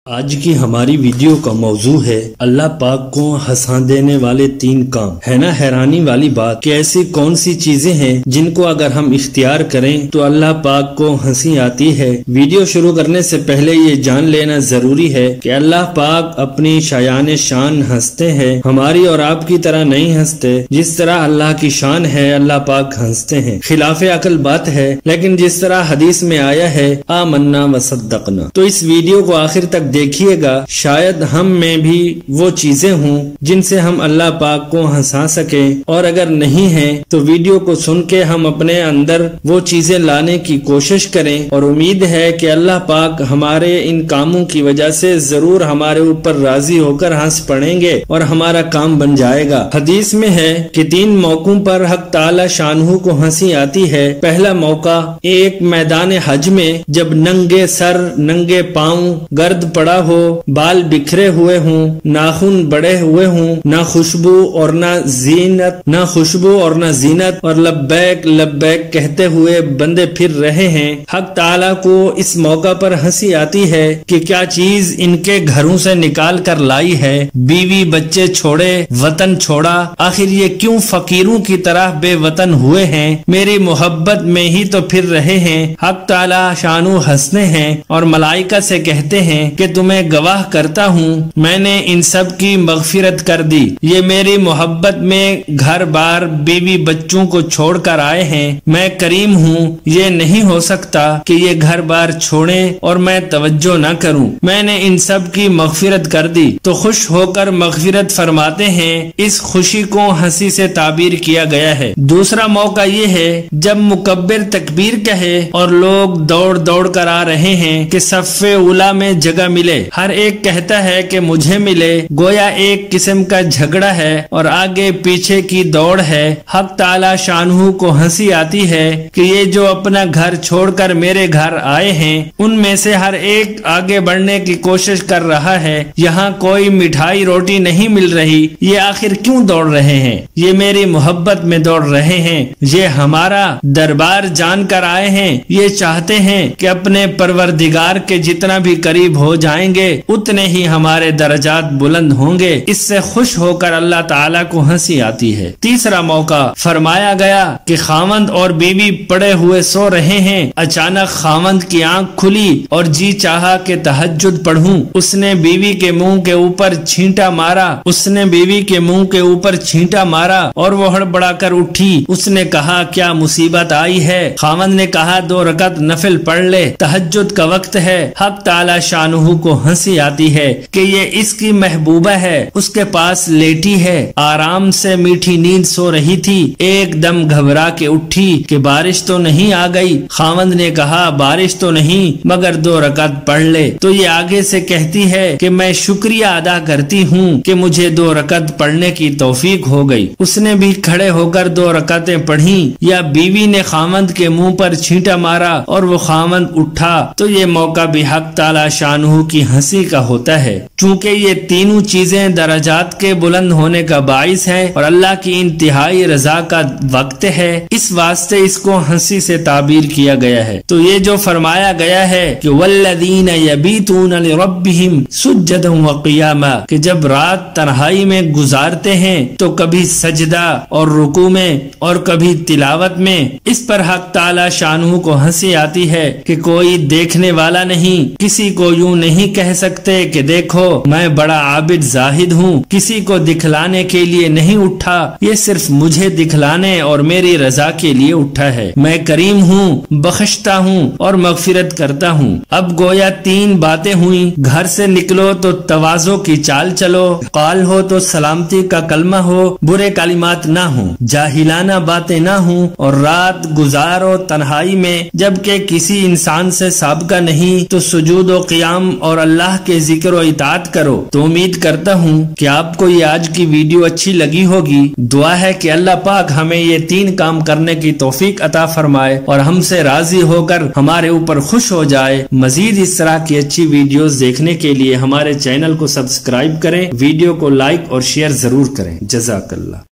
آج کی ہماری ویڈیو کا موضوع ہے اللہ پاک کو ہنسا دینے والے 3 کام۔ ہے نا حیرانی والی بات کہ ایسی کون سی چیزیں ہیں جن کو اگر ہم اختیار کریں تو اللہ پاک کو ہنسی آتی ہے۔ ویڈیو شروع کرنے سے پہلے یہ جان لینا ضروری ہے کہ اللہ پاک اپنی شایان شان ہنستے ہیں، ہماری اور آپ کی طرح نہیں ہنستے۔ جس طرح اللہ کی شان ہے اللہ پاک ہنستے ہیں، خلاف عقل بات ہے، لیکن جس طرح حدیث میں آیا ہے آمنا وصدقنا۔ تو اس ویڈیو کو آخر تک دیکھیے گا، شاید ہم میں بھی وہ چیزیں ہوں جن سے ہم اللہ پاک کو ہنسا سکیں، اور اگر نہیں ہیں تو ویڈیو کو سن کے ہم اپنے اندر وہ چیزیں لانے کی کوشش کریں، اور امید ہے کہ اللہ پاک ہمارے ان کاموں کی وجہ سے ضرور ہمارے اوپر راضی ہو کر ہنس پڑیں گے اور ہمارا کام بن جائے گا۔ حدیث میں ہے کہ 3 موقعوں پر حق تعالی شانہ کو ہنسی آتی ہے۔ پہلا موقع ایک میدان حج میں، جب ننگے سر ننگے پاؤں، گرد پڑا ہو، بال بکھرے ہوئے ہوں، ناخن بڑے ہوئے ہوں، نہ خوشبو اور نہ زینت اور لبیک لبیک کہتے ہوئے بندے پھر رہے ہیں۔ حق تعالیٰ کو اس موقع پر ہنسی آتی ہے کہ کیا چیز ان کے گھروں سے نکال کر لائی ہے، بیوی بچے چھوڑے، وطن چھوڑا، آخر یہ کیوں فقیروں کی طرح بے وطن ہوئے ہیں، میری محبت میں ہی تو پھر رہے ہیں۔ حق تعالیٰ شانو ہنستے ہیں اور ملائکہ سے کہتے ہیں کہ تمہیں گواہ کرتا ہوں میں نے ان سب کی مغفرت کر دی، یہ میری محبت میں گھر بار بیوی بچوں کو چھوڑ کر آئے ہیں، میں کریم ہوں، یہ نہیں ہو سکتا کہ یہ گھر بار چھوڑیں اور میں توجہ نہ کروں، میں نے ان سب کی مغفرت کر دی۔ تو خوش ہو کر مغفرت فرماتے ہیں، اس خوشی کو ہنسی سے تعبیر کیا گیا ہے۔ دوسرا موقع یہ ہے جب مکبر تکبیر کہے اور لوگ دوڑ دوڑ کر آ رہے ہیں کہ صف اولا میں جگہ ملے، ہر ایک کہتا ہے کہ مجھے ملے، گویا ایک قسم کا جھگڑا ہے اور آگے پیچھے کی دوڑ ہے۔ حق تعالی شانہ کو ہنسی آتی ہے کہ یہ جو اپنا گھر چھوڑ کر میرے گھر آئے ہیں، ان میں سے ہر ایک آگے بڑھنے کی کوشش کر رہا ہے، یہاں کوئی مٹھائی روٹی نہیں مل رہی، یہ آخر کیوں دوڑ رہے ہیں، یہ میری محبت میں دوڑ رہے ہیں، یہ ہمارا دربار جان کر آئے ہیں، یہ چاہتے ہیں کہ اپنے پروردگار کے جتنا بھی قریب ہو جائیں گے اتنے ہی ہمارے درجات بلند ہوں گے۔ اس سے خوش ہو کر اللہ تعالیٰ کو ہنسی آتی ہے۔ تیسرا موقع فرمایا گیا کہ خاوند اور بیوی پڑے ہوئے سو رہے ہیں، اچانک خاوند کی آنکھ کھلی اور جی چاہا کہ تہجد پڑھوں، اس نے بیوی کے منہ کے اوپر چھینٹا مارا اور وہ ہڑبڑا کر اٹھی۔ اس نے کہا کیا مصیبت آئی ہے؟ خاوند نے کہا 2 رکعت نفل پڑھ لے، تہجد کا وقت ہے۔ حق تعالی شانہ کو ہنسی آتی ہے کہ یہ اس کی محبوبہ ہے، اس کے پاس لیٹی ہے، آرام سے میٹھی نیند سو رہی تھی، ایک دم گھبرا کے اٹھی کہ بارش تو نہیں آ گئی۔ خاوند نے کہا بارش تو نہیں مگر 2 رکعت پڑھ لے، تو یہ آگے سے کہتی ہے کہ میں شکریہ ادا کرتی ہوں کہ مجھے 2 رکعت پڑھنے کی توفیق ہو گئی۔ اس نے بھی کھڑے ہو کر 2 رکعتیں پڑھی، یا بیوی نے خاوند کے منہ پر چھینٹا مارا اور وہ خاوند اٹھا، تو یہ موقع بھی حق تعالی شانہ کی ہنسی کا ہوتا ہے، چونکہ یہ تینوں چیزیں درجات کے بلند ہونے کا باعث ہے اور اللہ کی انتہائی رضا کا وقت ہے، اس واسطے اس کو ہنسی سے تعبیر کیا گیا ہے۔ تو یہ جو فرمایا گیا ہے کہ والذین یبیتون لربہم سجدا وقیاما، کہ جب رات تنہائی میں گزارتے ہیں تو کبھی سجدہ اور رکوع میں اور کبھی تلاوت میں، اس پر حق تعالی شانہ کو ہنسی آتی ہے کہ کوئی دیکھنے والا نہیں، کسی کو یوں نہیں کہہ سکتے کہ دیکھو میں بڑا عابد زاہد ہوں، کسی کو دکھلانے کے لیے نہیں اٹھا، یہ صرف مجھے دکھلانے اور میری رضا کے لیے اٹھا ہے، میں کریم ہوں، بخشتا ہوں اور مغفرت کرتا ہوں۔ اب گویا 3 باتیں ہوئیں، گھر سے نکلو تو تواضع کی چال چلو، قال ہو تو سلامتی کا کلمہ ہو، برے کلمات نہ ہوں، جاہلانہ باتیں نہ ہوں، اور رات گزارو تنہائی میں جبکہ کسی انسان سے سابقہ نہیں تو سجود و قیام اور اللہ کے ذکر و اطاعت کرو۔ تو امید کرتا ہوں کہ آپ کو یہ آج کی ویڈیو اچھی لگی ہوگی، دعا ہے کہ اللہ پاک ہمیں یہ 3 کام کرنے کی توفیق عطا فرمائے اور ہم سے راضی ہو کر ہمارے اوپر خوش ہو جائے۔ مزید اس طرح کی اچھی ویڈیوز دیکھنے کے لیے ہمارے چینل کو سبسکرائب کریں، ویڈیو کو لائک اور شیئر ضرور کریں۔ جزاک اللہ۔